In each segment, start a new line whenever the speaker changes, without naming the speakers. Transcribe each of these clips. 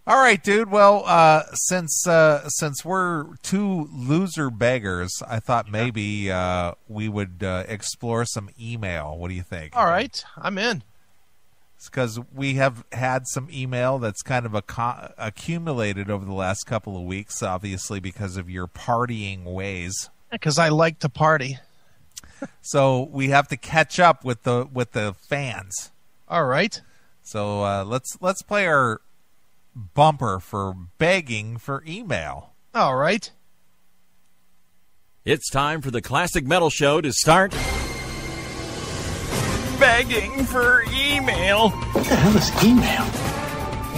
All right, dude. Well, since we're two loser beggars, I thought maybe we would explore some email. What do you think?
All right, I'm in.
It's because we have had some email that's kind of accumulated over the last couple of weeks, obviously because of your partying ways.
Because I like to party.
So we have to catch up with the fans.
All right.
So let's play our bumper for begging for email.
All right.
It's time for the Classic Metal Show to start begging for email.
What the hell is email?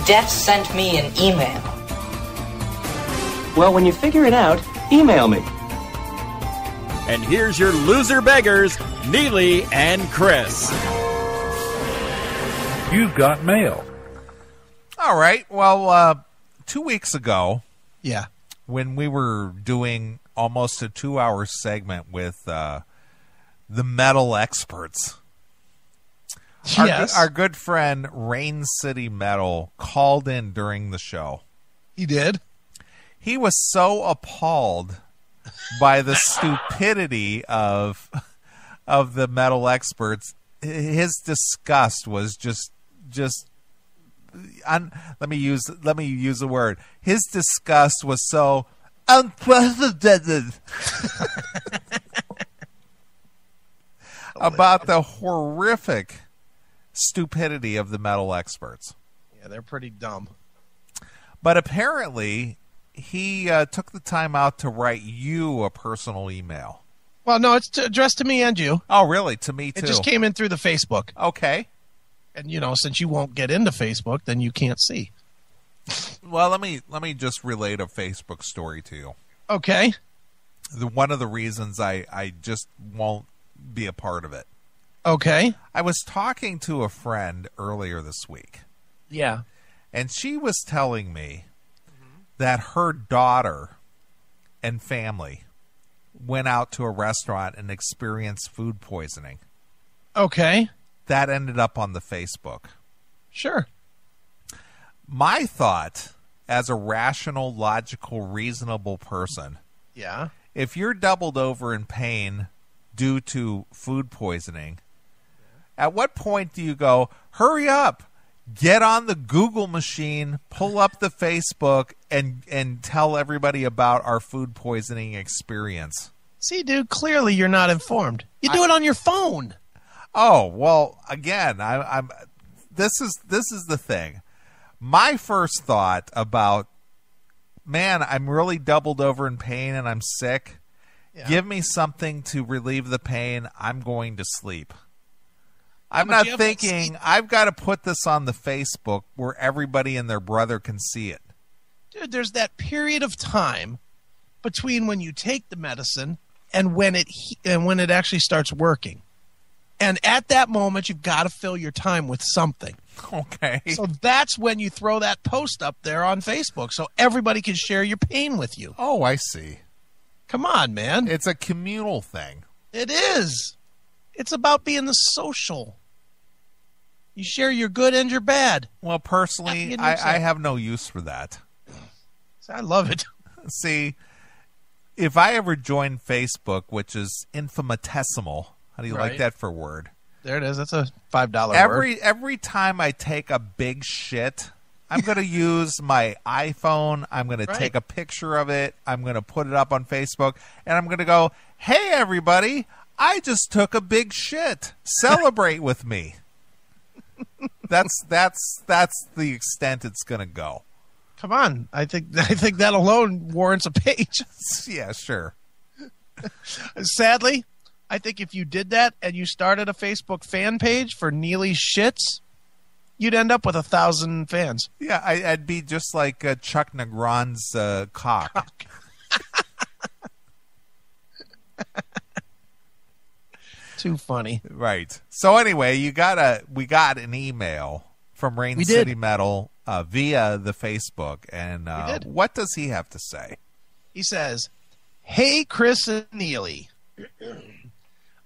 Death sent me an email.
Well, when you figure it out, email me.
And here's your loser beggars, Neely and Chris.
You've got mail.
All right. Well, 2 weeks ago,
Yeah.
when we were doing almost a 2-hour segment with the metal experts,
Yes.
our good friend Rain City Metal called in during the show.
He did.
He was so appalled by the stupidity of the metal experts. His disgust was just let me use the word. His disgust was so unprecedented about the horrific stupidity of the metal experts.
Yeah, they're pretty dumb.
But apparently, he took the time out to write you a personal email.
Well, no, it's addressed to me and you.
Oh, really? To me, too?
It just came in through the Facebook.
Okay.
And, since you won't get into Facebook, then you can't see.
Well, let me just relate a Facebook story to you.
Okay.
One of the reasons I just won't be a part of it.
Okay.
I was talking to a friend earlier this week,
Yeah.
and she was telling me that her daughter and family went out to a restaurant and experienced food poisoning.
Okay.
That ended up on the Facebook.
Sure.
My thought, as a rational, logical, reasonable person,
Yeah.
if you're doubled over in pain due to food poisoning, at what point do you go, hurry up, get on the Google machine, pull up the Facebook, and tell everybody about our food poisoning experience?
See, dude, clearly you're not informed. You do it on your phone.
Oh, well, again, I'm this is the thing. My first thought about, man, I'm really doubled over in pain and I'm sick.
Yeah.
Give me something to relieve the pain. I'm going to sleep. I'm
but
not
you have
thinking I've got to put this on the Facebook where everybody and their brother can see it.
Dude, there's that period of time between when you take the medicine and when it actually starts working. And at that moment, you've got to fill your time with something.
Okay.
So that's when you throw that post up there on Facebook so everybody can share your pain with you.
Oh, I see.
Come on, man.
It's a communal thing.
It is. It's about being the social. You share your good and your bad.
Well, personally,
Happy
I have no use for that.
I love it.
See, if I ever join Facebook, which is infinitesimal, how do you like
Right.
that for a word?
There it is. That's a $5 word.
Every time I take a big shit, I'm going to use my iPhone. I'm going to
Right.
take a picture of it. I'm going to put it up on Facebook, and I'm going to go, "Hey, everybody! I just took a big shit. Celebrate with me." That's the extent it's going to go.
Come on. I think that alone warrants a page.
Yeah, sure.
Sadly, I think if you did that and you started a Facebook fan page for Neely's shits, you'd end up with 1,000 fans.
Yeah, I'd be just like Chuck Negron's cock.
Too funny.
Right. So anyway, we got an email from Rain
We
City
did.
Metal via the Facebook, and
We did.
what does he have to say?
He says, "Hey, Chris and Neely.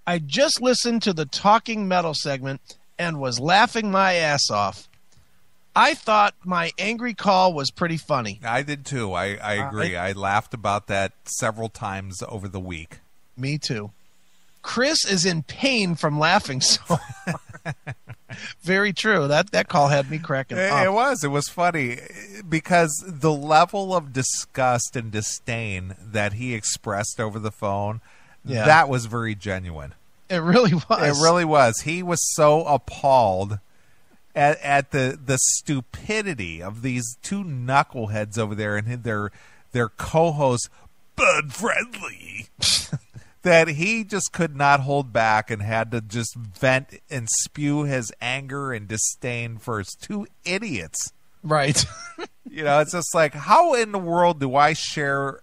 I just listened to the Talking Metal segment and was laughing my ass off. I thought my angry call was pretty funny.
I did too. I agree. I laughed about that several times over the week.
Me too. Chris is in pain from laughing so hard. Very true. That call had me cracking up.
It was funny because the level of disgust and disdain that he expressed over the phone, that was very genuine.
It really was.
It really was. He was so appalled at the stupidity of these two knuckleheads over there and their co-host Bud Friendly that he just could not hold back and had to just vent and spew his anger and disdain for his two idiots.
Right.
It's just like, how in the world do I share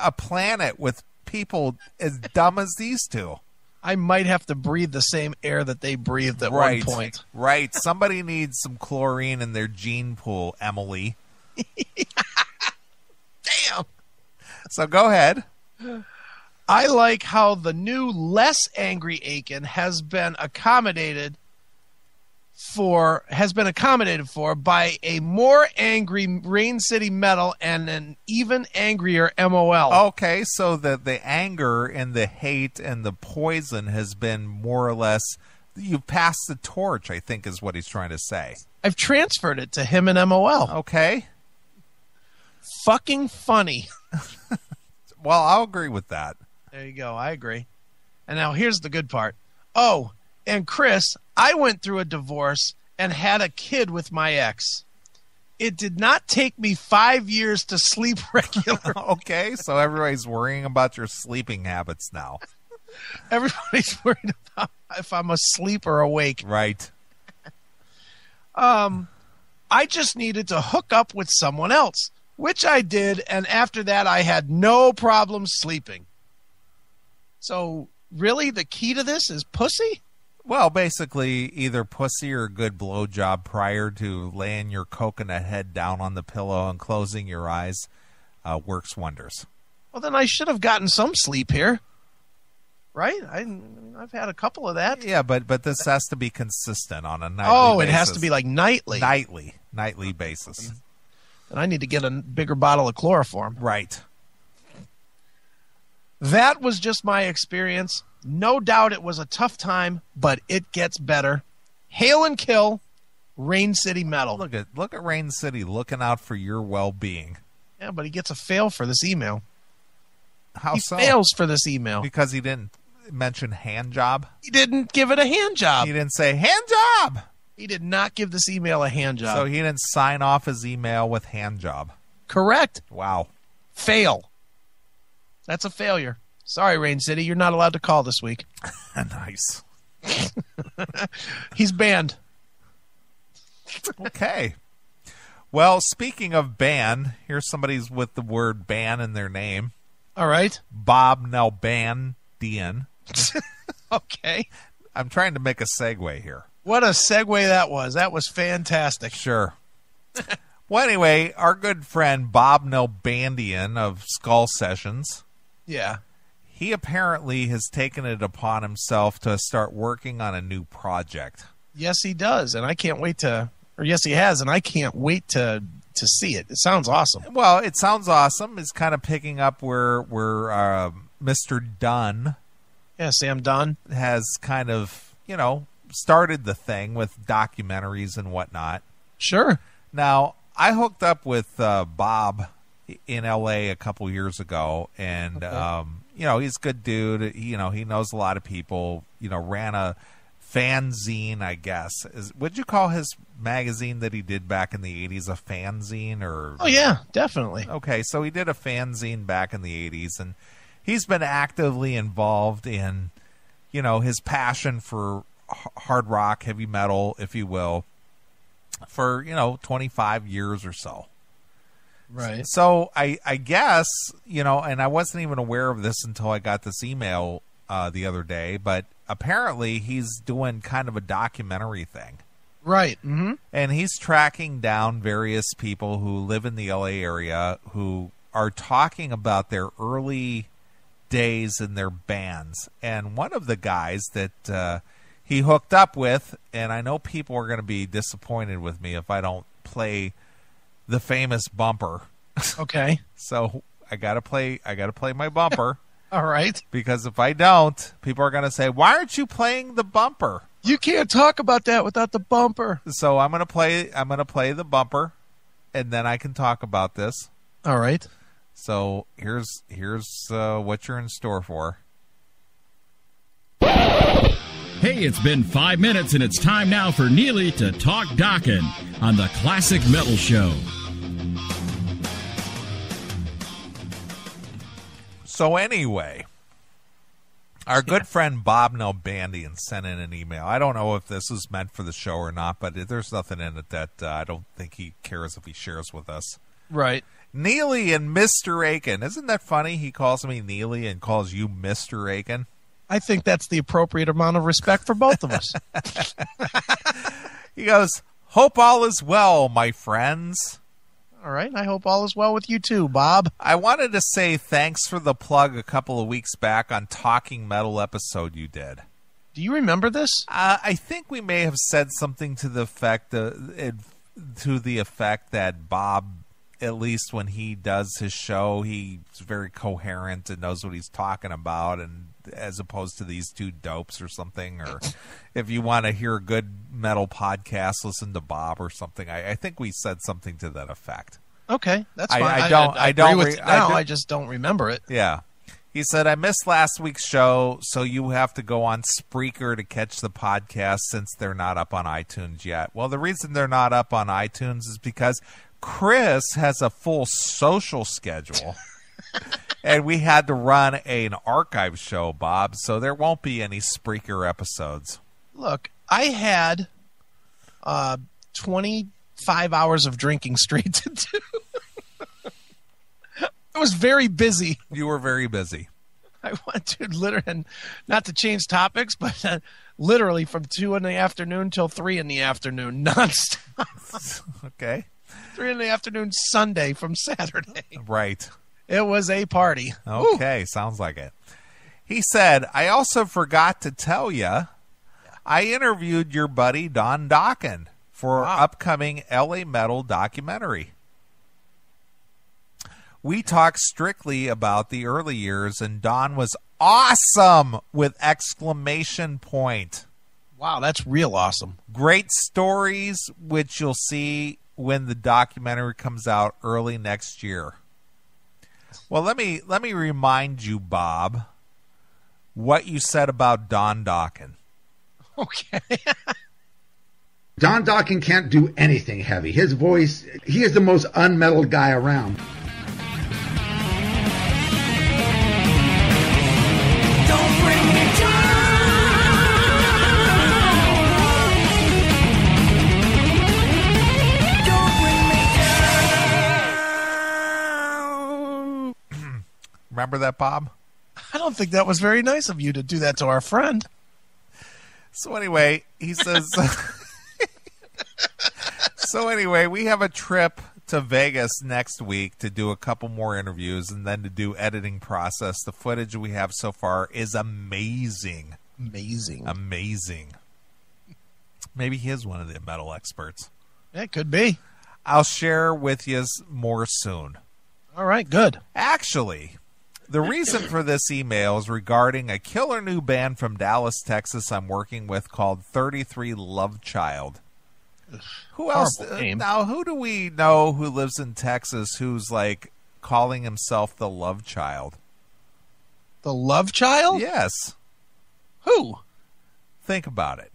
a planet with people as dumb as these two?
I might have to breathe the same air that they breathed at one point.
Right. Somebody needs some chlorine in their gene pool, Emily.
Damn.
So go ahead.
I like how the new less angry Aiken has been accommodated for by a more angry Rain City Metal and an even angrier MOL.
Okay, so the anger and the hate and the poison has been more or less, you've passed the torch, I think is what he's trying to say.
I've transferred it to him and MOL.
Okay.
Fucking funny.
Well, I'll agree with that.
There you go. I agree. And now here's the good part. Oh, and Chris, I went through a divorce and had a kid with my ex. It did not take me 5 years to sleep regularly.
Okay, so everybody's worrying about your sleeping habits now.
Everybody's worried about if I'm asleep or awake.
Right.
I just needed to hook up with someone else, which I did, and after that I had no problem sleeping. So, really, the key to this is pussy?
Well, basically, either pussy or a good blowjob prior to laying your coconut head down on the pillow and closing your eyes works wonders.
Well, then I should have gotten some sleep here. Right? I've had a couple of that.
Yeah, but this has to be consistent on a nightly basis.
It has to be like nightly.
Nightly basis.
And I need to get a bigger bottle of chloroform.
Right.
That was just my experience. No doubt it was a tough time, but it gets better. Hail and kill, Rain City Metal.
Look at Rain City looking out for your well-being.
Yeah, but he gets a fail for this email.
How so?
He fails for this email.
Because he didn't mention hand job?
He didn't give it a hand job.
He didn't say hand job.
He did not give this email a hand job.
So he didn't sign off his email with hand job.
Correct.
Wow.
Fail. That's a failure. Sorry, Rain City. You're not allowed to call this week.
Nice.
He's banned.
Okay. Well, speaking of ban, here's somebody's with the word ban in their name.
All right.
Bob Nalbandian.
Okay.
I'm trying to make a segue here.
What a segue that was. That was fantastic.
Sure. Well, anyway, our good friend Bob Nalbandian of Skull Sessions.
Yeah.
He apparently has taken it upon himself to start working on a new project.
Yes, he does. And I can't wait to, or yes, he has. And I can't wait to see it. It sounds awesome.
Well, it sounds awesome. It's kind of picking up where Mr. Dunn.
Yeah, Sam Dunn.
Has kind of, started the thing with documentaries and whatnot.
Sure.
Now, I hooked up with Bob in L.A. a couple years ago, and, he's a good dude. He knows a lot of people, ran a fanzine, I guess. Would you call his magazine that he did back in the 80s a fanzine? Or?
Oh, yeah, definitely.
Okay, so he did a fanzine back in the 80s, and he's been actively involved in, his passion for hard rock, heavy metal, if you will, for, 25 years or so.
Right.
So I guess, and I wasn't even aware of this until I got this email the other day, but apparently he's doing kind of a documentary thing.
Right. Mm-hmm.
And he's tracking down various people who live in the LA area who are talking about their early days in their bands. And one of the guys that he hooked up with, and I know people are going to be disappointed with me if I don't play the famous bumper.
Okay.
So I gotta play my bumper.
All right.
Because if I don't, people are gonna say, "Why aren't you playing the bumper?"
You can't talk about that without the bumper.
So I'm gonna play the bumper, and then I can talk about this.
All right.
So here's what you're in store for.
Hey, it's been 5 minutes, and it's time now for Neely to talk Dokken on the Classic Metal Show.
So anyway, our good friend Bob Nalbandian sent in an email. I don't know if this is meant for the show or not, but there's nothing in it that I don't think he cares if he shares with us.
Right.
Neely and Mr. Akin. Isn't that funny? He calls me Neely and calls you Mr. Akin.
I think that's the appropriate amount of respect for both of us.
He goes, "Hope all is well, my friends."
All right. I hope all is well with you too, Bob.
I wanted to say thanks for the plug a couple of weeks back on Talking Metal episode you did.
Do you remember this?
I think we may have said something to the effect that Bob, at least when he does his show, he's very coherent and knows what he's talking about, and as opposed to these two dopes or something. Or if you want to hear a good metal podcast, listen to Bob or something. I think we said something to that effect.
Okay, that's fine.
I
I just don't remember it.
Yeah. He said, "I missed last week's show, so you have to go on Spreaker to catch the podcast since they're not up on iTunes yet." Well, the reason they're not up on iTunes is because Chris has a full social schedule. And we had to run an archive show, Bob, so there won't be any Spreaker episodes.
Look, I had 25 hours of drinking straight to do. I was very busy.
You were very busy.
I went to literally, and not to change topics, but literally from 2 in the afternoon till 3 in the afternoon, nonstop.
Okay.
3 in the afternoon Sunday from Saturday.
Right.
It was a party.
Okay,
Woo.
sounds like it. He said, "I also forgot to tell you, I interviewed your buddy Don Dokken for our upcoming LA Metal documentary. We talked strictly about the early years, and Don was awesome with exclamation point.
Wow, that's real awesome.
Great stories, which you'll see when the documentary comes out early next year." Well, let me remind you, Bob, what you said about Don Dokken.
Okay.
Don Dokken can't do anything heavy. His voice, he is the most unmetal guy around.
Don't bring me
Remember that, Bob?
I don't think that was very nice of you to do that to our friend.
So anyway, he says... So anyway, we have a trip to Vegas next week to do a couple more interviews and then to do editing process. The footage we have so far is amazing. Amazing. Maybe he is one of the metal experts.
It could be.
I'll share with you more soon.
All right, good.
Actually, the reason for this email is regarding a killer new band from Dallas, Texas I'm working with called 33 Love Child. Who else? Now, who do we know who lives in Texas who's like calling himself the Love Child?
The Love Child?
Yes.
Who?
Think about it.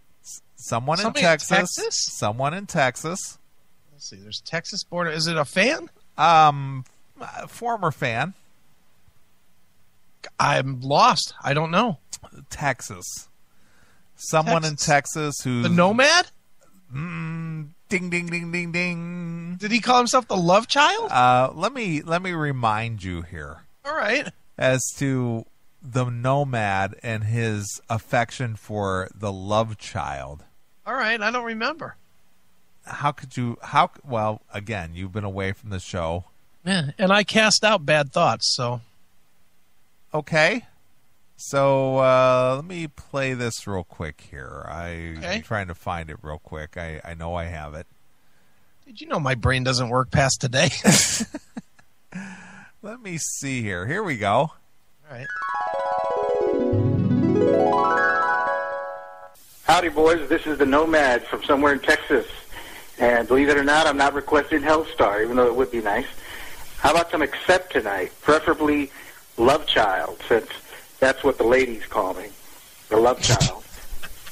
Someone in
Somebody
Texas.
in Texas?
Someone in Texas.
Let's see. There's Texas border. Is it a fan?
Former fan.
I'm lost. I don't know.
Texas. Someone in Texas who's
the Nomad.
Ding, ding, ding, ding, ding.
Did he call himself the Love Child?
Let me remind you here.
All right.
As to the Nomad and his affection for the Love Child.
All right. I don't remember.
How could you? Well, again, you've been away from the show.
Yeah, and I cast out bad thoughts. So.
Okay. So let me play this real quick here. I'm trying to find it real quick. I know I have it.
Did you know my brain doesn't work past today?
Let me see here. Here we go.
All right.
Howdy, boys. This is the Nomad from somewhere in Texas. And believe it or not, I'm not requesting Hellstar, even though it would be nice. How about some Accept tonight? Preferably Love Child, since that's what the ladies call me. The Love Child.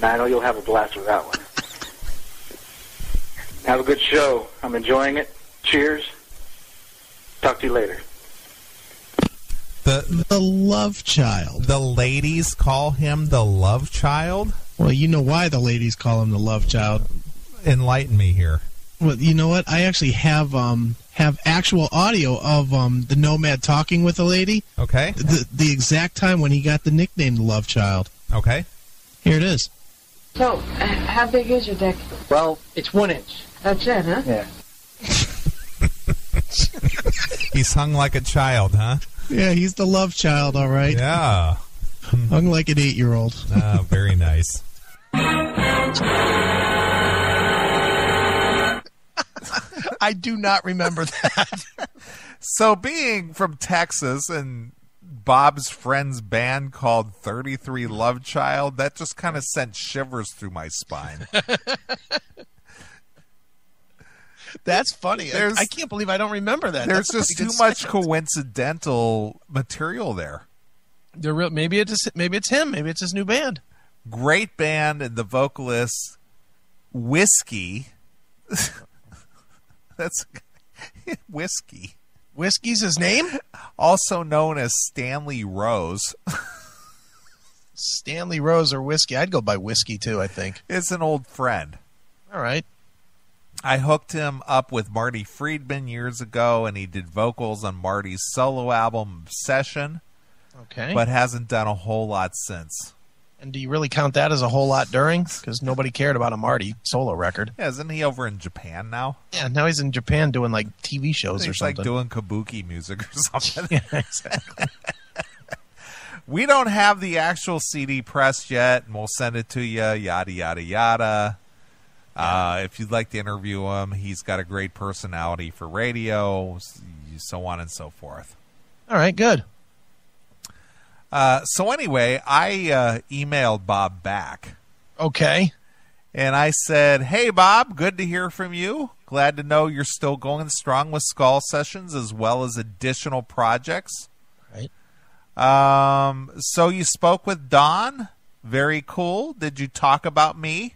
Now, I know you'll have a blast with that one. Have a good show. I'm enjoying it. Cheers. Talk to you later.
The Love Child.
The ladies call him the Love Child?
Well, you know why the ladies call him the Love Child.
Enlighten me here.
Well, you know what? I actually have actual audio of the Nomad talking with a lady.
Okay.
The exact time when he got the nickname the Love Child.
Okay.
Here it is.
So, how big is your dick?
Well, it's 1 inch.
That's it, huh?
Yeah.
He's hung like a child, huh?
Yeah, he's the Love Child, all right.
Yeah.
Hung like an 8-year-old.
Very nice.
I do not remember that.
So being from Texas and Bob's friend's band called 33 Love Child, that just kind of sent shivers through my spine.
That's funny. I can't believe I don't remember that.
There's just too much coincidental material there.
Maybe it's him. Maybe it's his new band.
Great band, and the vocalist Whiskey. That's Whiskey.
Whiskey's his name?
Also known as Stanley Rose.
Stanley Rose or Whiskey? I'd go by Whiskey too, I think.
It's an old friend.
All right.
I hooked him up with Marty Friedman years ago, and he did vocals on Marty's solo album, Obsession.
Okay.
But hasn't done a whole lot since.
And do you really count that as a whole lot during? Because nobody cared about a Marty solo record.
Yeah, isn't he over in Japan now?
Yeah, now he's in Japan doing like TV shows or something.
He's like doing kabuki music or something.
Yeah, exactly.
We don't have the actual CD pressed yet, and we'll send it to you, yada, yada, yada. If you'd like to interview him, he's got a great personality for radio, so on and so forth.
All right, good.
So anyway, I emailed Bob back.
Okay.
And I said, hey, Bob, good to hear from you. Glad to know you're still going strong with Skull Sessions as well as additional projects.
Right.
So you spoke with Don. Very cool. Did you talk about me?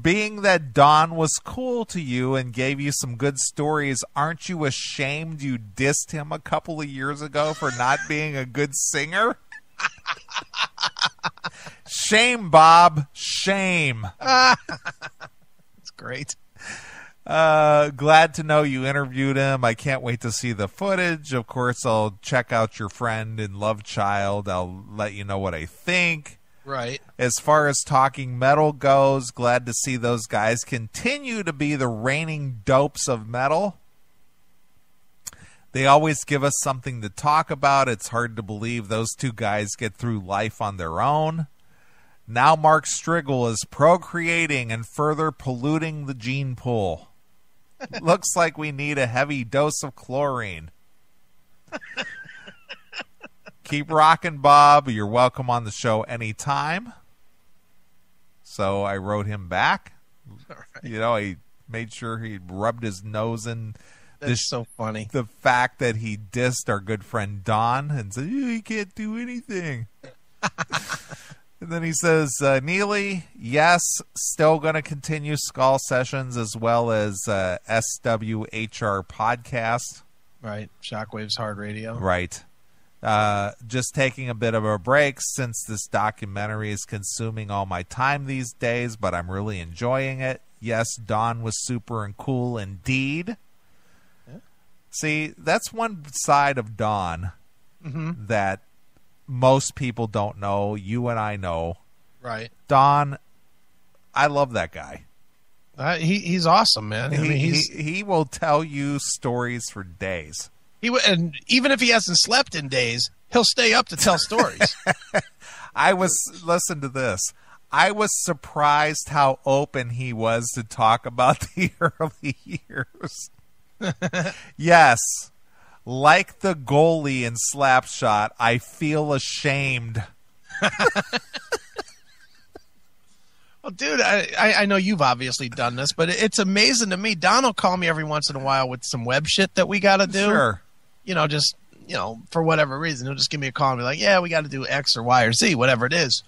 Being that Don was cool to you and gave you some good stories, aren't you ashamed you dissed him a couple of years ago for not being a good singer? Shame, Bob. Shame.
That's great.
Glad to know you interviewed him. I can't wait to see the footage. Of course, I'll check out your friend in Love Child. I'll let you know what I think.
Right.
As far as Talking Metal goes, glad to see those guys continue to be the reigning dopes of metal. They always give us something to talk about. It's hard to believe those two guys get through life on their own. Now Mark Strigle is procreating and further polluting the gene pool. Looks like we need a heavy dose of chlorine. Keep rocking, Bob. You're welcome on the show anytime. So I wrote him back.
All right.
You know, he made sure he rubbed his nose in.
That's so funny.
The fact that he dissed our good friend Don and said, he can't do anything. And then he says, Neely, yes, still going to continue Skull Sessions as well as SWHR podcast.
Right. Shockwave's Hard Radio.
Right. Just taking a bit of a break since this documentary is consuming all my time these days, but I'm really enjoying it. Yes, Don was super and cool indeed. Yeah. See, that's one side of Don that most people don't know. You and I know.
Right.
Don, I love that guy.
He's awesome, man.
He will tell you stories for days.
And even if he hasn't slept in days, he'll stay up to tell stories.
Listen to this. I was surprised how open he was to talk about the early years. Yes. Like the goalie in Slapshot, I feel ashamed.
Well, dude, I know you've obviously done this, but it's amazing to me. Don will call me every once in a while with some web shit that we got to do.
Sure.
Just, for whatever reason, he'll just give me a call and be like, yeah, we got to do X or Y or Z, whatever it is.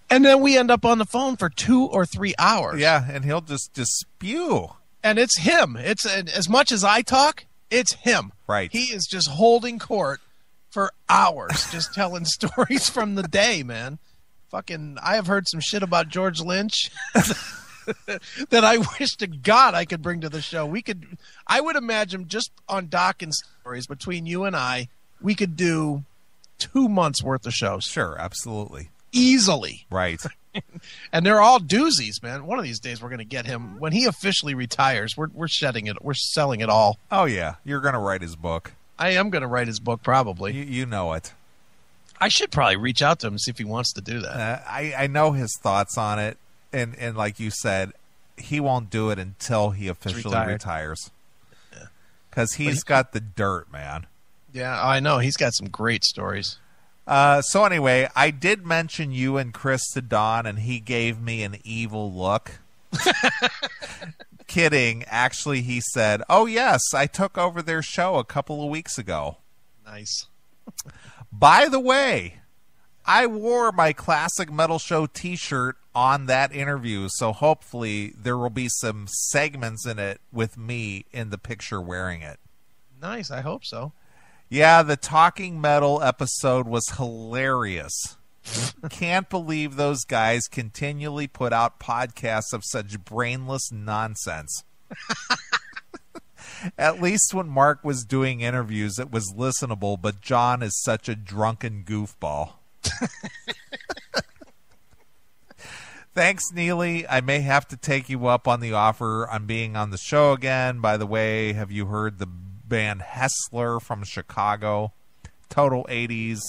And then we end up on the phone for 2 or 3 hours.
Yeah, and he'll just spew.
And it's him. It's as much as I talk, it's him.
Right.
He is just holding court for hours, just telling stories from the day, man. Fucking, I have heard some shit about George Lynch that I wish to God I could bring to the show. I would imagine just on Dawkins stories between you and I, we could do 2 months worth of shows.
Sure, absolutely.
Easily.
Right.
And they're all doozies, man. One of these days we're going to get him. When he officially retires, we're shedding it. We're selling it all.
Oh, yeah. You're going to write his book.
I am going to write his book, probably.
You know it.
I should probably reach out to him and see if he wants to do that.
I know his thoughts on it. And like you said, he won't do it until he officially retires. Because he's got the dirt, man.
Yeah, I know. He's got some great stories.
So anyway, I did mention you and Chris to Don, and he gave me an evil look. Kidding. Actually, he said, oh, yes, I took over their show a couple of weeks ago.
Nice.
By the way, I wore my Classic Metal Show t-shirt on that interview, so hopefully there will be some segments in it with me in the picture wearing it.
Nice. I hope so.
Yeah, the Talking Metal episode was hilarious. Can't believe those guys continually put out podcasts of such brainless nonsense. At least when Mark was doing interviews, it was listenable, but John is such a drunken goofball. Thanks, Neely. I may have to take you up on the offer on being on the show again. By the way, have you heard the band Hessler from Chicago? Total 80s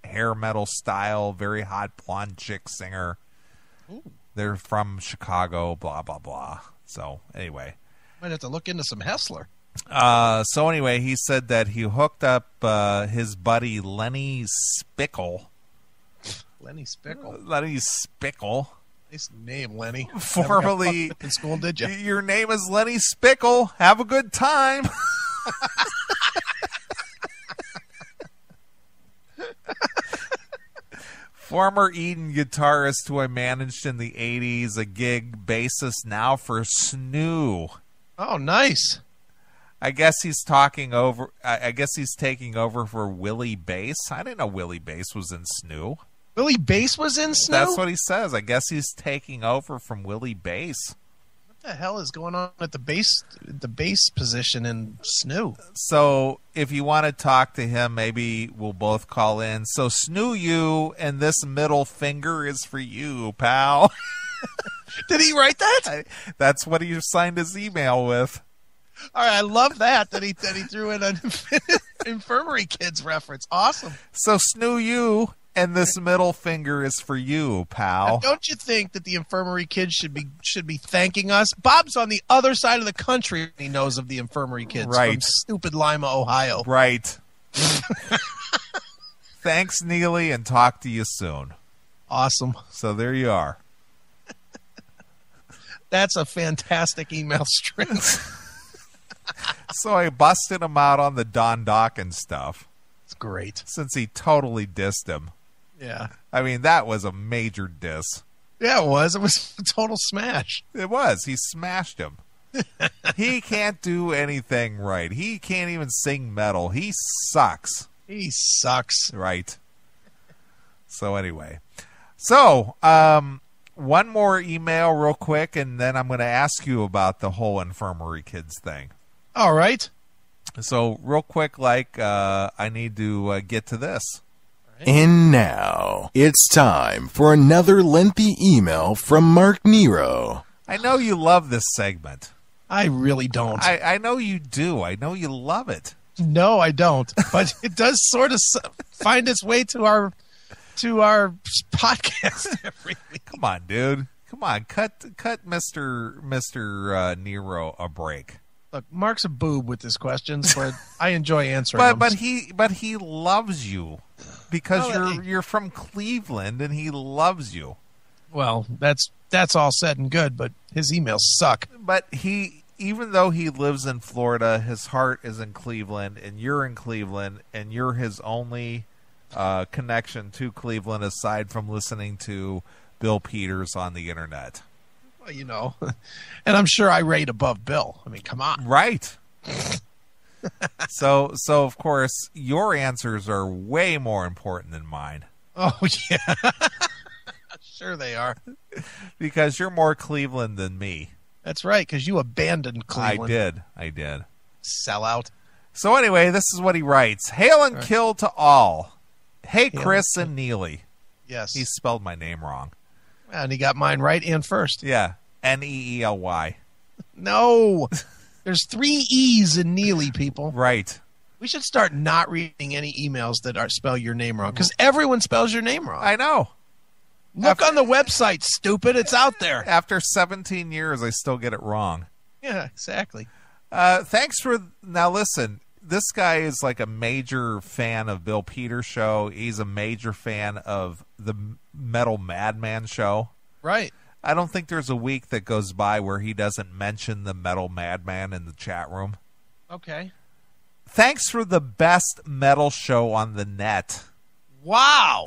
hair metal style, very hot blonde chick singer.
Ooh.
They're from Chicago, blah, blah, blah. So, anyway.
Might have to look into some Hessler.
So, anyway, he said that he hooked up his buddy Lenny Spickle.
Lenny Spickle?
Lenny Spickle.
Nice name, Lenny.
Formerly
in school, did you?
Your name is Lenny Spickle. Have a good time. Former Eden guitarist who I managed in the 80s, a gig bassist now for Snoo.
Oh, nice.
I guess he's taking over for Willie Bass. I didn't know Willie Bass was in Snoo.
Willie Bass was in Snoo?
That's what he says. I guess he's taking over from Willie Bass.
What the hell is going on at the bass position in Snoo?
So if you want to talk to him, maybe we'll both call in. So Snoo you, and this middle finger is for you, pal.
Did he write that?
That's what he signed his email with.
All right, I love that he threw in an Infirmary Kids reference. Awesome.
So Snoo you, and this middle finger is for you, pal.
Now, don't you think that the Infirmary Kids should be thanking us? Bob's on the other side of the country. And he knows of the Infirmary Kids from stupid Lima, Ohio.
Right. Thanks, Neely, and talk to you soon.
Awesome.
So there you are.
That's a fantastic email string.
So I busted him out on the Don Dawkins stuff.
It's great.
Since he totally dissed him.
Yeah.
I mean, that was a major diss.
Yeah, it was. It was a total smash.
It was. He smashed him. He can't do anything right. He can't even sing metal. He sucks.
He sucks.
Right. So anyway. So, one more email real quick, and then I'm going to ask you about the whole Infirmary Kids thing.
All right.
So, real quick, I need to get to this.
And now, it's time for another lengthy email from Mark Nero.
I know you love this segment.
I really don't.
I know you do. I know you love it.
No, I don't. But it does sort of find its way to our podcast every week.
Come on, dude. Come on, cut Mr. Nero a break.
Look, Mark's a boob with his questions, but I enjoy answering them.
But he loves you because you're from Cleveland and he loves you.
Well, that's all said and good, but his emails suck.
But even though he lives in Florida, his heart is in Cleveland, and you're in Cleveland, and you're his only connection to Cleveland aside from listening to Bill Peters on the internet.
Well, you know, and I'm sure I rate above Bill. I mean, come on.
Right. So of course, your answers are way more important than mine.
Oh, yeah. Sure they are.
Because you're more Cleveland than me.
That's right, because you abandoned Cleveland.
I did.
Sellout.
So anyway, this is what he writes. Hail and kill to all. Hey, Chris and Neely.
Yes.
He spelled my name wrong.
And he got mine right and first.
Yeah. Neely.
No. There's 3 E's in Neely, people.
Right.
We should start not reading any emails that spell your name wrong, because everyone spells your name wrong.
I know.
Look on the website, stupid. It's out there.
After 17 years, I still get it wrong.
Yeah, exactly.
Thanks for... Now, listen. This guy is like a major fan of Bill Peters' show. He's a major fan of the Metal Madman show.
Right.
I don't think there's a week that goes by where he doesn't mention the Metal Madman in the chat room.
Okay.
Thanks for the best metal show on the net.
Wow.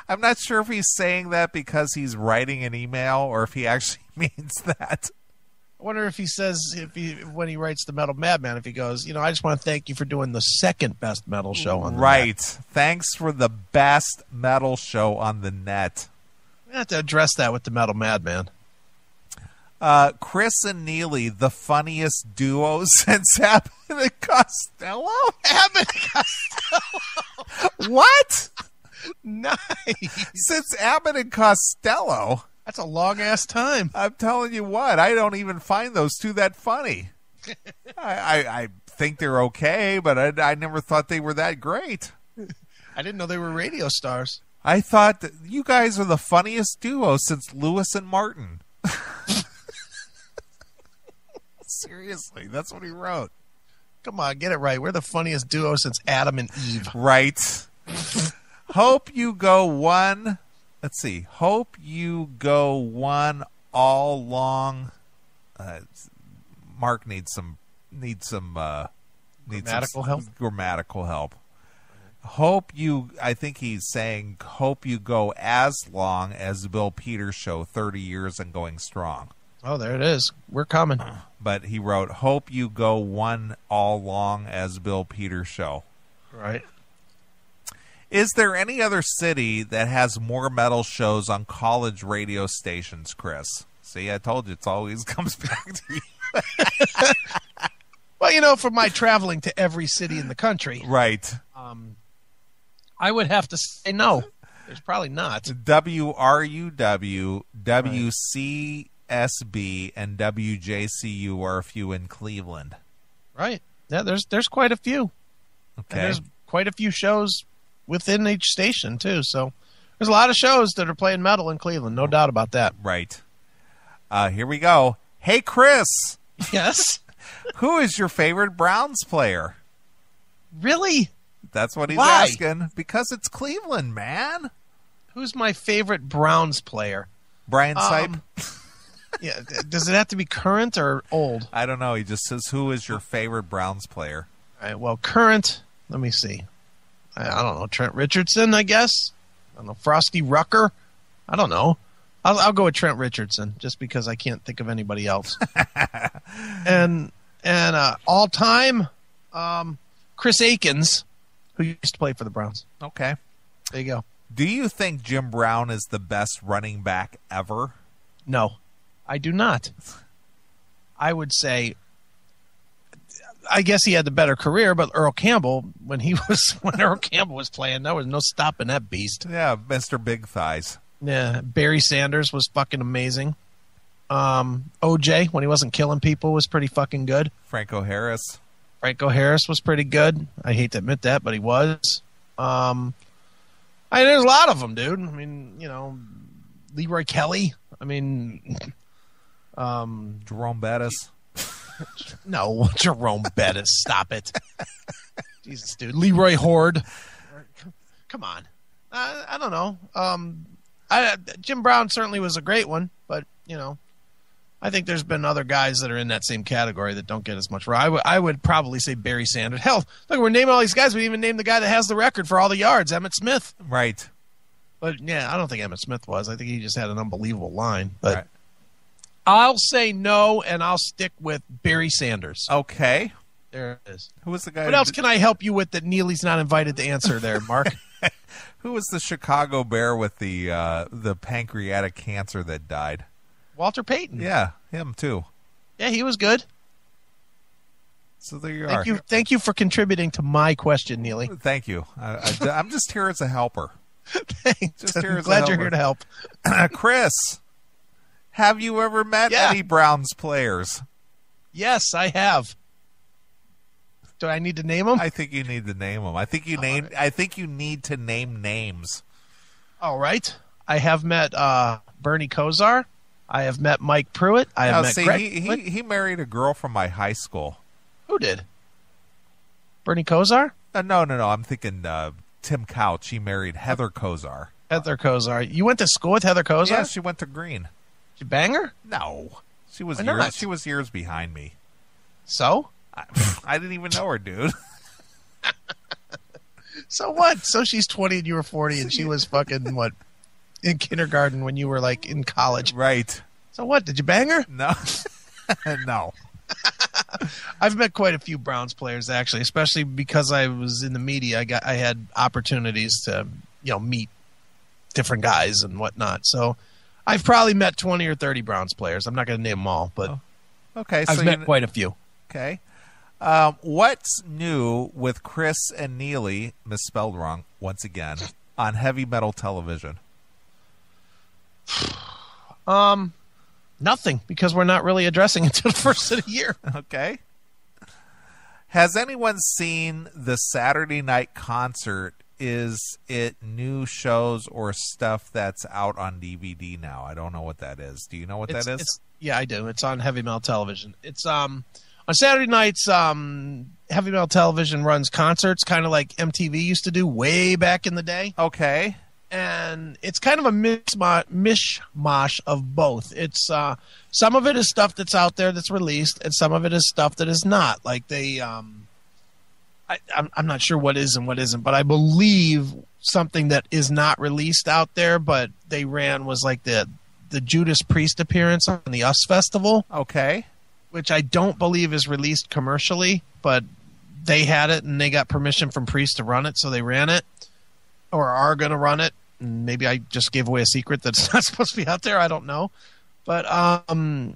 I'm not sure if he's saying that because he's writing an email or if he actually means that.
I wonder if he says, when he writes the Metal Madman, if he goes, I just want to thank you for doing the second best metal show on the net.
Thanks for the best metal show on the net.
I have to address that with the Metal Madman.
Chris and Neely, the funniest duo since Abbott and Costello?
Abbott and Costello?
What?
Nice.
Since Abbott and Costello?
That's a long-ass time.
I'm telling you what, I don't even find those two that funny. I think they're okay, but I never thought they were that great.
I didn't know they were radio stars.
I thought that you guys are the funniest duo since Lewis and Martin. Seriously, that's what he wrote.
Come on, get it right. We're the funniest duo since Adam and Eve.
Right. Hope you go one. Let's see. Hope you go one all long. Mark needs some
grammatical help.
Grammatical help. I think he's saying hope you go as long as the Bill Peters show, 30 years and going strong.
Oh, there it is. We're coming.
But he wrote, hope you go one all long as Bill Peters show.
Right.
Is there any other city that has more metal shows on college radio stations, Chris? See, I told you, it always comes back to you.
Well, for my traveling to every city in the country.
Right.
I would have to say no. There's probably not.
WRUW, WCSB, and WJCU are a few in Cleveland.
Right. Yeah, there's quite a few.
Okay.
And there's quite a few shows within each station, too. So there's a lot of shows that are playing metal in Cleveland. No doubt about that.
Right. Here we go. Hey, Chris.
Yes?
Who is your favorite Browns player?
Really?
That's what he's
Why?
asking. Because it's Cleveland, man.
Who's my favorite Browns player?
Brian Sipe?
Yeah. Does it have to be current or old?
I don't know. He just says, who is your favorite Browns player?
All right. Well, current. Let me see. I don't know. Trent Richardson, I guess. I don't know. Frosty Rucker. I don't know. I'll go with Trent Richardson just because I can't think of anybody else. and all time, chris-akin, who used to play for the Browns.
Okay.
There you go.
Do you think Jim Brown is the best running back ever?
No, I do not. I would say, I guess he had the better career, but Earl Campbell, when Earl Campbell was playing, there was no stopping that beast.
Yeah, Mr. Big Thighs.
Yeah, Barry Sanders was fucking amazing. OJ, when he wasn't killing people, was pretty fucking good.
Franco Harris.
Franco Harris was pretty good. I hate to admit that, but he was. There's a lot of them, dude. I mean, Leroy Kelly. I mean,
Jerome Bettis.
No, Jerome Bettis. Stop it. Jesus, dude. Leroy Horde. Come on. I don't know. Jim Brown certainly was a great one, but, I think there's been other guys that are in that same category that don't get as much. I would probably say Barry Sanders. Hell, look, we're naming all these guys. We didn't even named the guy that has the record for all the yards, Emmitt Smith.
Right.
But, yeah, I don't think Emmitt Smith was. I think he just had an unbelievable line. But
right.
I'll say no, and I'll stick with Barry Sanders.
Okay.
There it is.
Who was the guy?
What else can I help you with that Neely's not invited to answer there, Mark?
Who was the Chicago Bear with the pancreatic cancer that died?
Walter Payton.
Yeah, him too.
Yeah, he was good.
So there you are.
Thank you for contributing to my question, Neely.
Thank you. I'm just here as a helper.
Thanks.
Just here as
Glad
a
you're
helper.
here to help.
Chris, have you ever met any Browns players?
Yes, I have. Do I need to name them?
I think you need to name them. I think you need to name names.
All right. I have met Bernie Kosar. I have met Mike Pruitt. I have met Greg.
He married a girl from my high school.
Who did? Bernie Kosar?
No. I'm thinking Tim Couch. He married Heather Kosar.
Heather Kosar. You went to school with Heather Kosar?
Yeah, she went to Green.
Did you bang her?
No. She was years behind me.
So?
I didn't even know her, dude.
So what? So she's 20 and you were 40 and she was fucking, what, in kindergarten when you were, like, in college.
Right.
So what? Did you bang her?
No. No.
I've met quite a few Browns players, actually, especially because I was in the media. I had opportunities to, meet different guys and whatnot. So I've probably met 20 or 30 Browns players. I'm not going to name them all, but
okay,
I've met quite a few.
Okay. What's new with Chris and Neely, misspelled wrong once again, on heavy metal television?
Nothing, because we're not really addressing it until the first of the year.
Okay. Has anyone seen the Saturday night concert? Is it new shows or stuff that's out on DVD now? I don't know what that is. Do you know what that is?
Yeah, I do. It's on heavy metal television. It's on Saturday nights. Heavy metal television runs concerts, kind of like MTV used to do way back in the day.
Okay.
And it's kind of a mishmash of both. It's some of it is stuff that's out there that's released, and some of it is stuff that is not. Like they, I'm not sure what is and what isn't, but I believe something that is not released out there, but they ran was like the Judas Priest appearance on the US Festival.
Okay.
Which I don't believe is released commercially, but they had it and they got permission from Priest to run it, so they ran it or are going to run it. Maybe I just gave away a secret that's not supposed to be out there. I don't know, but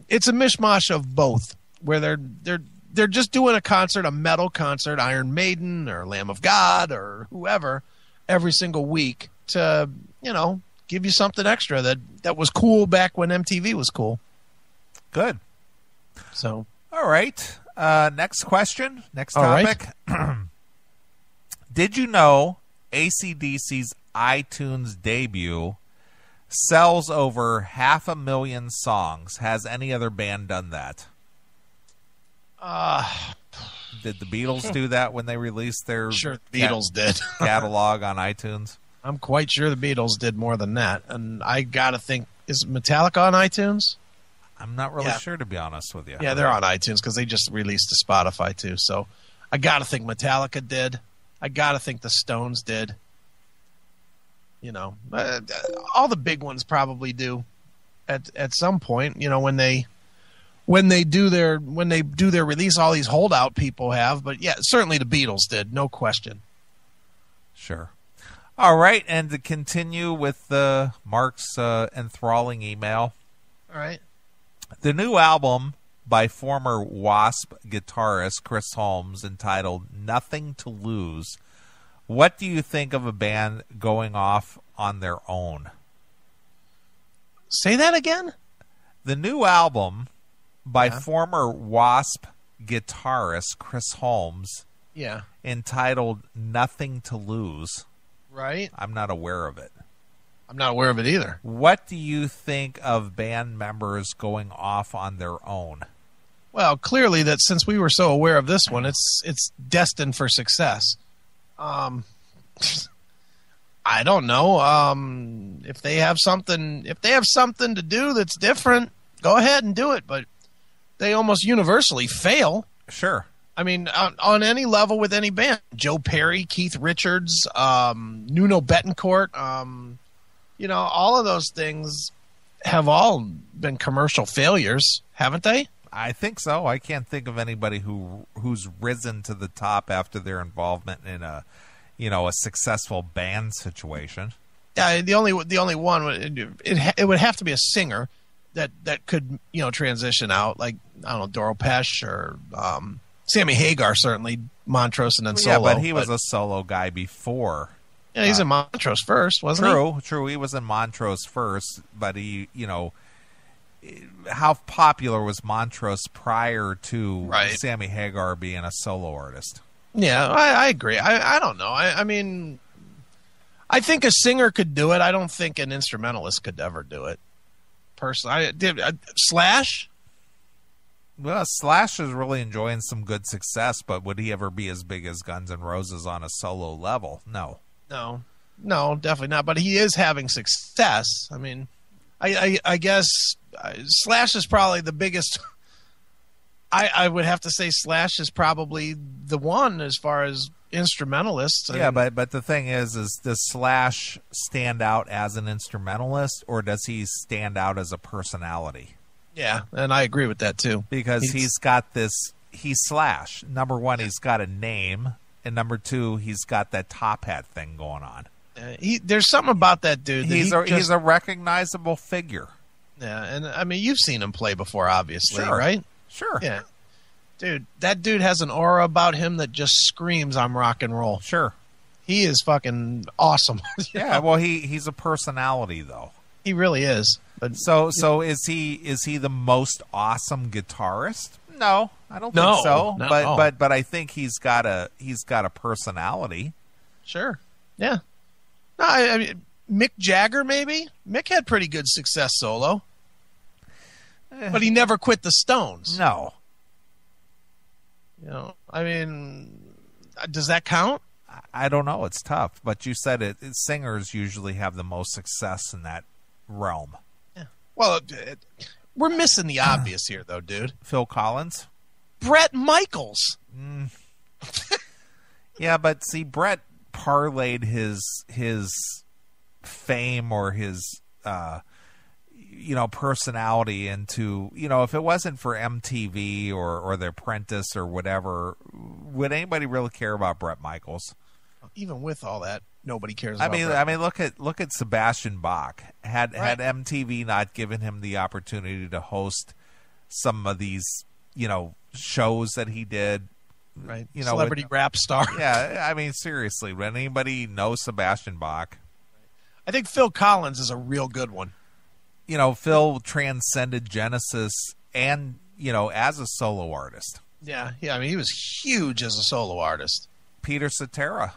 it's a mishmash of both, where they're just doing a concert, a metal concert, Iron Maiden or Lamb of God or whoever, every single week to give you something extra that was cool back when MTV was cool.
Good.
So
all right. Next question. Next topic. Right. Did you know AC/DC's iTunes debut sells over 500,000 songs? Has any other band done that? Did the Beatles do that when they released their
Sure, the Beatles did.
catalog on iTunes?
I'm quite sure the Beatles did more than that. And I got to think, is Metallica on iTunes?
I'm not really sure, to be honest with you.
Yeah, they're on iTunes because they just released to Spotify too. So I got to think Metallica did. I got to think the Stones did. All the big ones probably do at some point, when they do their release, all these holdout people have, but yeah, certainly the Beatles did, no question.
Sure. All right, and to continue with Mark's enthralling email.
All right.
The new album by former Wasp guitarist Chris Holmes, entitled Nothing to Lose. What do you think of a band going off on their own?
Say that again?
The new album by former Wasp guitarist, Chris Holmes,
Yeah.
entitled Nothing to Lose.
Right?
I'm not aware of it.
I'm not aware of it either.
What do you think of band members going off on their own?
Well, clearly that since we were so aware of this one, it's destined for success. I don't know. If they have something to do that's different, go ahead and do it. But they almost universally fail.
Sure.
I mean, on any level with any band, Joe Perry, Keith Richards, Nuno Bettencourt, all of those things have all been commercial failures, haven't they?
I think so. I can't think of anybody who's risen to the top after their involvement in a successful band situation.
Yeah, the only one it would have to be a singer that could transition out, like I don't know, Doro Pesch or Sammy Hagar, certainly Montrose and then solo.
Yeah, but he was a solo guy before.
Yeah, he's in Montrose first, wasn't he?
True. He was in Montrose first, but he, how popular was Montrose prior to Sammy Hagar being a solo artist?
Yeah, I agree. I don't know. I mean, I think a singer could do it. I don't think an instrumentalist could ever do it. Personally, Slash?
Well, Slash is really enjoying some good success, but would he ever be as big as Guns N' Roses on a solo level? No. No, definitely not. But he is having success. I mean, I guess Slash is probably the biggest. I would have to say Slash is probably the one as far as instrumentalists. Yeah, but the thing is does Slash stand out as an instrumentalist, or does he stand out as a personality?
Yeah, and I agree with that too.
Because he's Slash. Number one, he's got a name, and number two, he's got that top hat thing going on.
There's something about that dude.
He's a recognizable figure.
Yeah, and I mean, you've seen him play before, obviously, right?
Sure.
Yeah. Dude, that dude has an aura about him that just screams, I'm rock and roll.
Sure.
He is fucking awesome.
Yeah, well, he's a personality, though.
He really is. But
so is he the most awesome guitarist? No, I don't think so.
No.
But I think he's got a personality.
Sure. Yeah. No, I mean, Mick Jagger, maybe. Mick had pretty good success solo, but he never quit the Stones.
No.
I mean, does that count?
I don't know. It's tough. But you said it. Singers usually have the most success in that realm.
Yeah. Well, we're missing the obvious here, though, dude.
Phil Collins?
Bret Michaels.
Yeah, but see, Bret parlayed his fame or his personality into, if it wasn't for MTV or The Apprentice or whatever, would anybody really care about Bret Michaels?
Even with all that, nobody cares about
Bret. I mean, look at Sebastian Bach. Had MTV not given him the opportunity to host some of these, shows that he did,
right? Celebrity rap star.
Yeah, I mean, seriously, would anybody know Sebastian Bach?
I think Phil Collins is a real good one.
Phil transcended Genesis and, as a solo artist.
Yeah. I mean, he was huge as a solo artist.
Peter Cetera.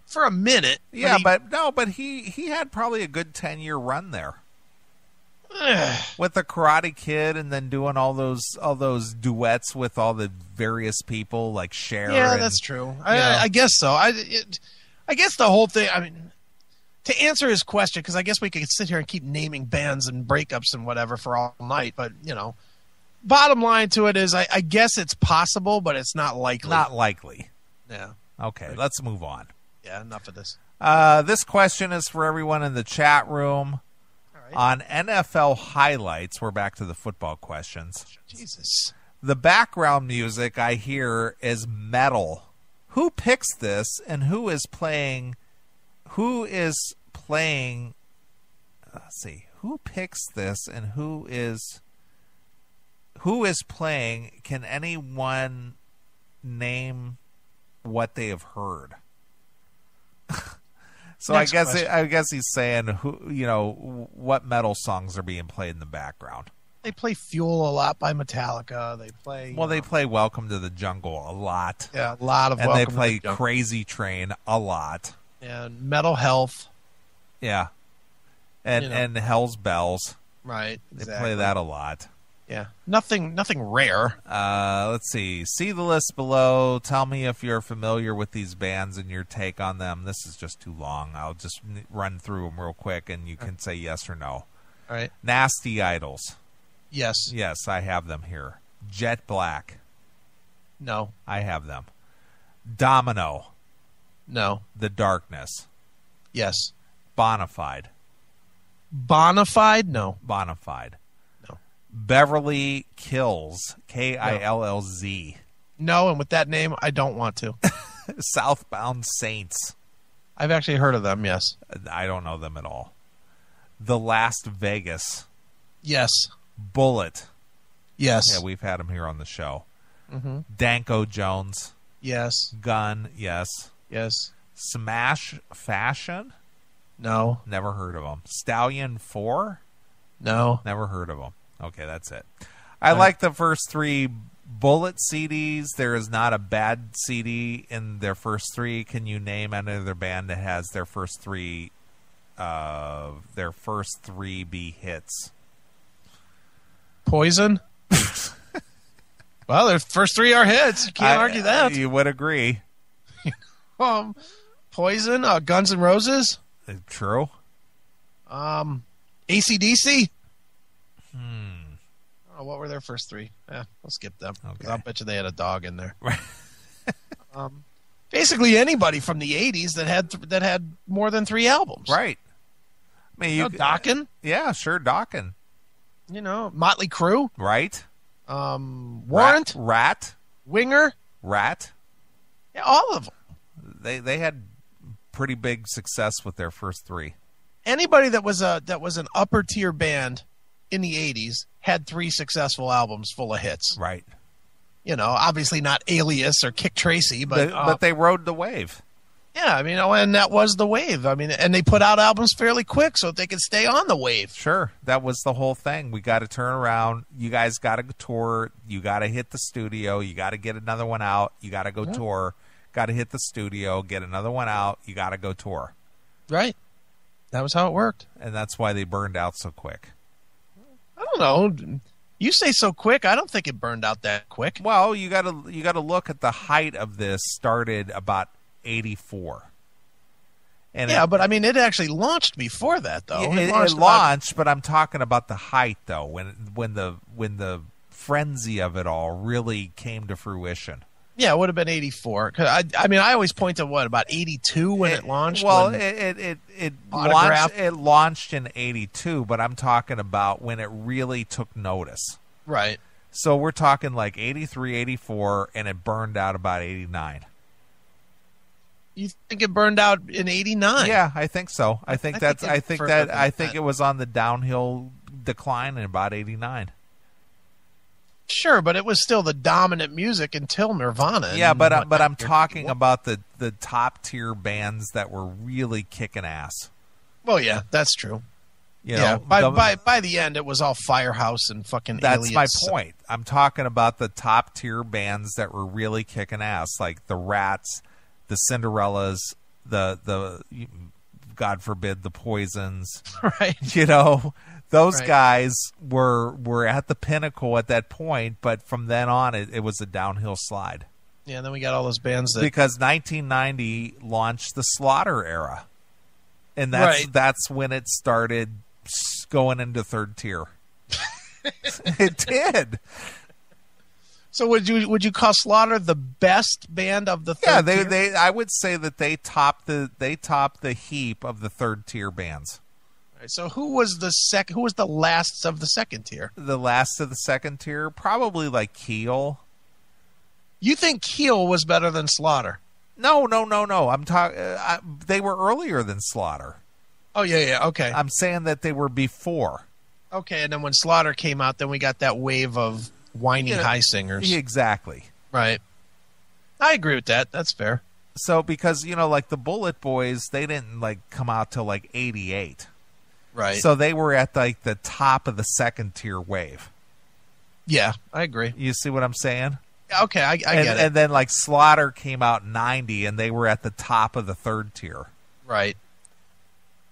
For a minute.
Yeah, but he had probably a good 10-year run there. With the Karate Kid and then doing all those duets with all the various people like Cher.
Yeah, that's true. I guess so. I guess the whole thing, I mean, to answer his question, because I guess we could sit here and keep naming bands and breakups and whatever for all night, but, bottom line to it is I guess it's possible, but it's not likely.
Not likely.
Yeah.
Okay, let's move on.
Yeah, enough of this.
This question is for everyone in the chat room. On NFL highlights, we're back to the football questions.
Jesus.
The background music I hear is metal. Who picks this and who is playing? Let's see. Who picks this and who is playing? Can anyone name what they have heard? So I guess he's saying what metal songs are being played in the background.
They play Fuel a lot by Metallica. They play
They play Welcome to the Jungle a lot.
a lot of
and
Welcome
they play
to the Jungle.
Crazy Train a lot.
And Metal Health.
Yeah. And Hell's Bells.
Right.
They
Exactly.
play that a lot.
Yeah. Nothing rare.
Let's see. See the list below. Tell me if you're familiar with these bands and your take on them. This is just too long. I'll just run through them real quick, and you can say yes or no.
All right.
Nasty Idols.
Yes.
Yes, I have them here. Jet Black.
No.
I have them. Domino.
No.
The Darkness.
Yes.
Bonafide.
Bonafide? No.
Bonafide.
No.
Beverly Kills. Killz.
No, and with that name, I don't want to.
Southbound Saints.
I've actually heard of them, yes.
I don't know them at all. The Last Vegas.
Yes.
Bullet.
Yes.
Yeah, we've had him here on the show.
Mm-hmm.
Danko Jones.
Yes.
Gun. Yes.
Yes.
Smash Fashion.
No.
Never heard of them. Stallion 4.
No.
Never heard of them. Okay, that's it. I like the first 3 Bullet CDs. There is not a bad CD in their first 3. Can you name another band that has their first 3 be hits?
Poison? Well, their first 3 are hits. You can't argue that.
You would agree.
Poison, Guns N' Roses.
True.
AC/DC. Oh, what were their first 3? We'll skip them.
Okay.
I'll bet you they had a dog in there. Basically, anybody from the '80s that had more than 3 albums.
Right. I mean,
Dokken.
Yeah, sure, Dokken.
Motley Crue.
Right.
Warrant.
Rat.
Winger.
Rat.
Yeah, all of them.
They had pretty big success with their first 3.
Anybody that was an upper tier band in the '80s had 3 successful albums full of hits.
Right.
Obviously not Alias or Kick Tracy, but
they rode the wave.
Yeah, and that was the wave. And they put out albums fairly quick so that they could stay on the wave.
Sure, that was the whole thing. We got to turn around. You guys got to tour. You got to hit the studio. You got to get another one out. You got to go tour. Got to hit the studio, get another one out. You got to go tour.
Right. That was how it worked.
And that's why they burned out so quick.
I don't know. You say so quick. I don't think it burned out that quick.
Well, you got to look at the height of this. Started about 84. And
but it actually launched before that, though.
It launched, but I'm talking about the height, though, when the frenzy of it all really came to fruition.
Yeah, it would have been 84. I always point to about 82 when it launched.
Well, it launched in 82, but I'm talking about when it really took notice.
Right.
So we're talking like 83, 84, and it burned out about 89.
You think it burned out in 89?
Yeah, I think so. I think it was on the downhill decline in about 89.
Sure, but it was still the dominant music until Nirvana.
Yeah, but I'm talking about the top tier bands that were really kicking ass.
Well, yeah, that's true. By the end, it was all Firehouse and fucking
That's
Alias.
my point. I'm talking about the top tier bands that were really kicking ass, like the Rats, the Cinderellas, the God forbid, the Poisons.
Right.
Those guys were at the pinnacle at that point, but from then on, it was a downhill slide.
Yeah, and then we got all those bands
because 1990 launched the Slaughter era, and that's when it started going into third tier. It did.
So would you call Slaughter the best band of the third tier?
Yeah, I would say that they topped the heap of the third tier bands.
So who was the last of the second tier?
The last of the second tier, probably like Keel.
You think Keel was better than Slaughter?
No. I'm talking. They were earlier than Slaughter.
Oh yeah. Okay.
I'm saying that they were before.
Okay, and then when Slaughter came out, then we got that wave of whiny high singers.
Exactly.
Right. I agree with that. That's fair.
So because like the Bullet Boys, they didn't come out till 88.
Right.
So they were at the top of the second tier wave.
Yeah, I agree.
You see what I'm saying?
Okay, I get it.
And then like Slaughter came out in 90, and they were at the top of the third tier.
Right.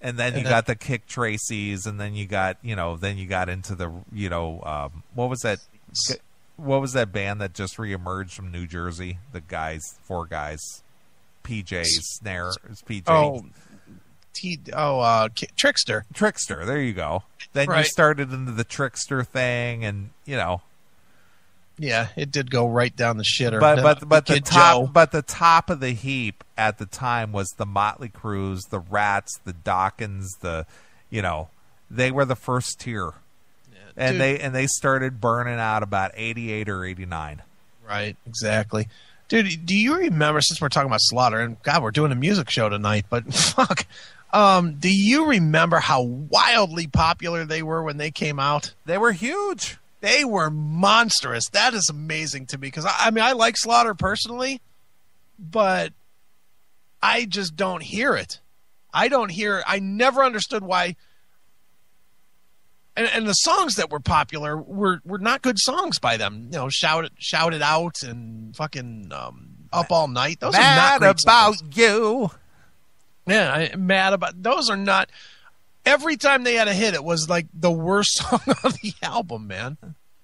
And then you got the Kick Tracy's, and then you got into the what was that? What was that band that just reemerged from New Jersey? The guys, 4 guys, PJ's Snare, PJ.
Trickster.
Trickster. There you go. Then
Right.
you started into the Trickster thing, and
Yeah, it did go right down the shitter.
But the
Kid
top
Joe.
but the top of the heap at the time was the Motley Crues, the Rats, the Dawkins, they were the first tier. Yeah, and they started burning out about 88 or 89.
Right, exactly. Dude, do you remember, since we're talking about Slaughter, and God, we're doing a music show tonight, but fuck. Do you remember how wildly popular they were when they came out?
They were huge.
They were monstrous. That is amazing to me because, I mean, I like Slaughter personally, but I just don't hear it. I never understood why. And the songs that were popular were not good songs by them. Shout It Out and fucking Up All Night. Those are not great
about
songs.
you.
Yeah, mad about. Those are not. Every time they had a hit, it was like the worst song on the album, man.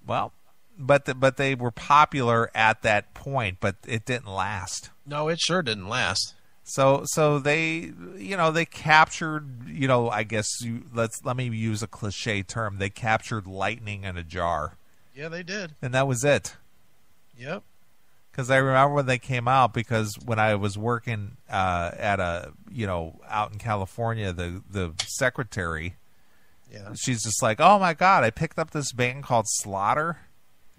Well, but they were popular at that point, but it didn't last.
No, it sure didn't last.
So they they captured, I guess let me use a cliche term. They captured lightning in a jar.
Yeah, they did.
And that was it.
Yep.
Because I remember when they came out, because when I was working at out in California, the secretary, she's just like, oh my God, I picked up this band called Slaughter.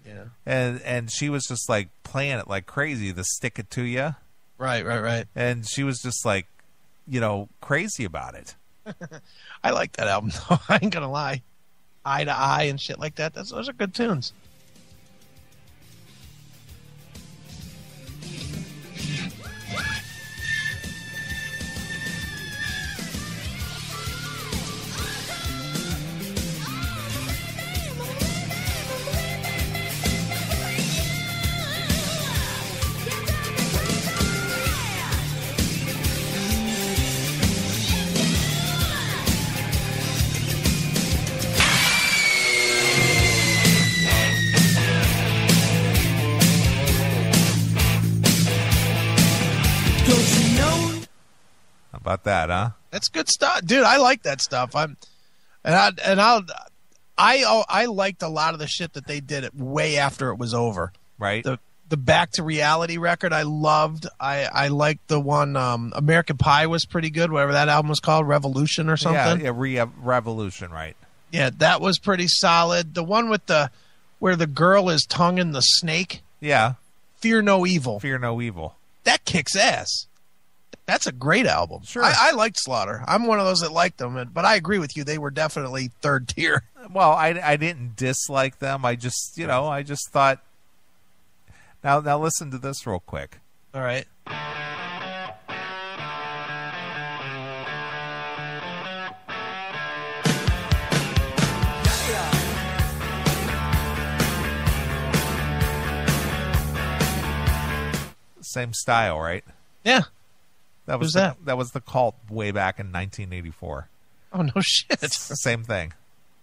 Yeah.
And she was just like playing it like crazy, the Stick It To Ya.
Right.
And she was just like, crazy about it.
I like that album, though. I ain't gonna lie. Eye to Eye and shit like that. Those are good tunes.
About that, huh?
That's good stuff, dude. I like that stuff. I liked a lot of the shit that they did it way after it was over.
Right.
The Back to Reality record I loved. I liked the one American Pie was pretty good. Whatever that album was called, Revolution or something.
Yeah, Revolution, right?
Yeah, that was pretty solid. The one with where the girl is tonguing the snake.
Yeah.
Fear No Evil.
Fear No Evil.
That kicks ass. That's a great album.
Sure.
I liked Slaughter. I'm one of those that liked them, but I agree with you. They were definitely third tier.
Well, I didn't dislike them. I just, I just thought. Now listen to this real quick.
All right.
Same style, right?
Yeah.
Who's that? That was the Cult way back in 1984.
Oh, no shit.
Same thing.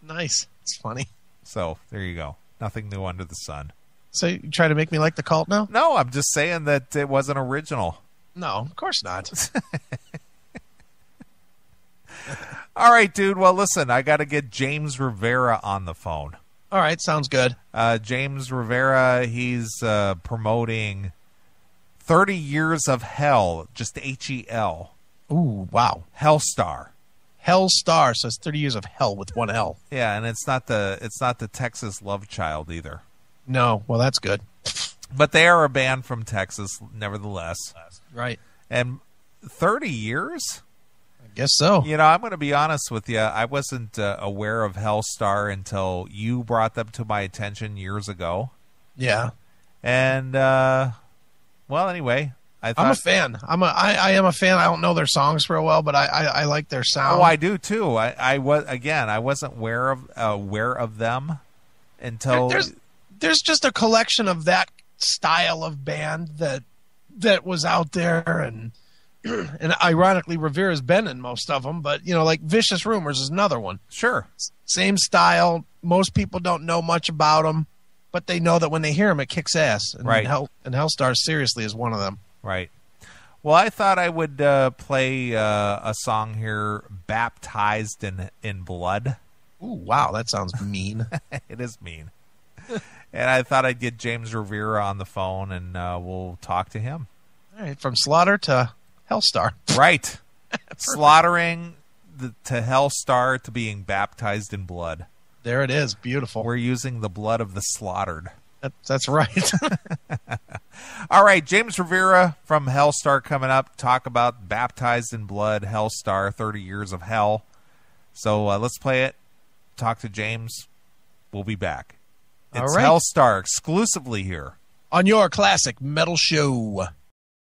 Nice. It's funny.
So, there you go. Nothing new under the sun.
So, you try to make me like the Cult now?
No, I'm just saying that it wasn't original.
No, of course not.
All right, dude. Well, listen, I got to get James Rivera on the phone.
All right, sounds good.
James Rivera, he's promoting 30 Years of Hell, just H-E-L.
Ooh, wow.
Hellstar.
Hellstar, so it's 30 Years of Hell with one L.
Yeah, and it's not the Texas Love Child either.
No, well, that's good.
But they are a band from Texas, nevertheless.
Right.
And 30 years?
I guess so.
I'm going to be honest with you. I wasn't aware of Hellstar until you brought them to my attention years ago.
Yeah.
And, well, anyway, I'm
a fan. I am a fan. I don't know their songs real well, but I like their sound.
Oh, I do too. I wasn't aware of them until
there's just a collection of that style of band that was out there, and ironically Revera's been in most of them, but like Vicious Rumors is another one.
Sure.
Same style. Most people don't know much about them, but they know that when they hear them, it kicks ass. And
right.
And Hellstar seriously is one of them.
Right. Well, I thought I would play a song here, Baptized in Blood.
Ooh, wow, that sounds mean.
It is mean. And I thought I'd get James Rivera on the phone, and we'll talk to him.
All right, from Slaughter to Hellstar.
Right. Slaughtering to Hellstar to being baptized in blood.
There it is. Beautiful.
We're using the blood of the slaughtered.
That's right.
All right, James Rivera from Hellstar coming up. Talk about Baptized in Blood, Hellstar, 30 Years of Hell. So let's play it. Talk to James. We'll be back. It's
All right.
Hellstar exclusively here
on your classic metal show.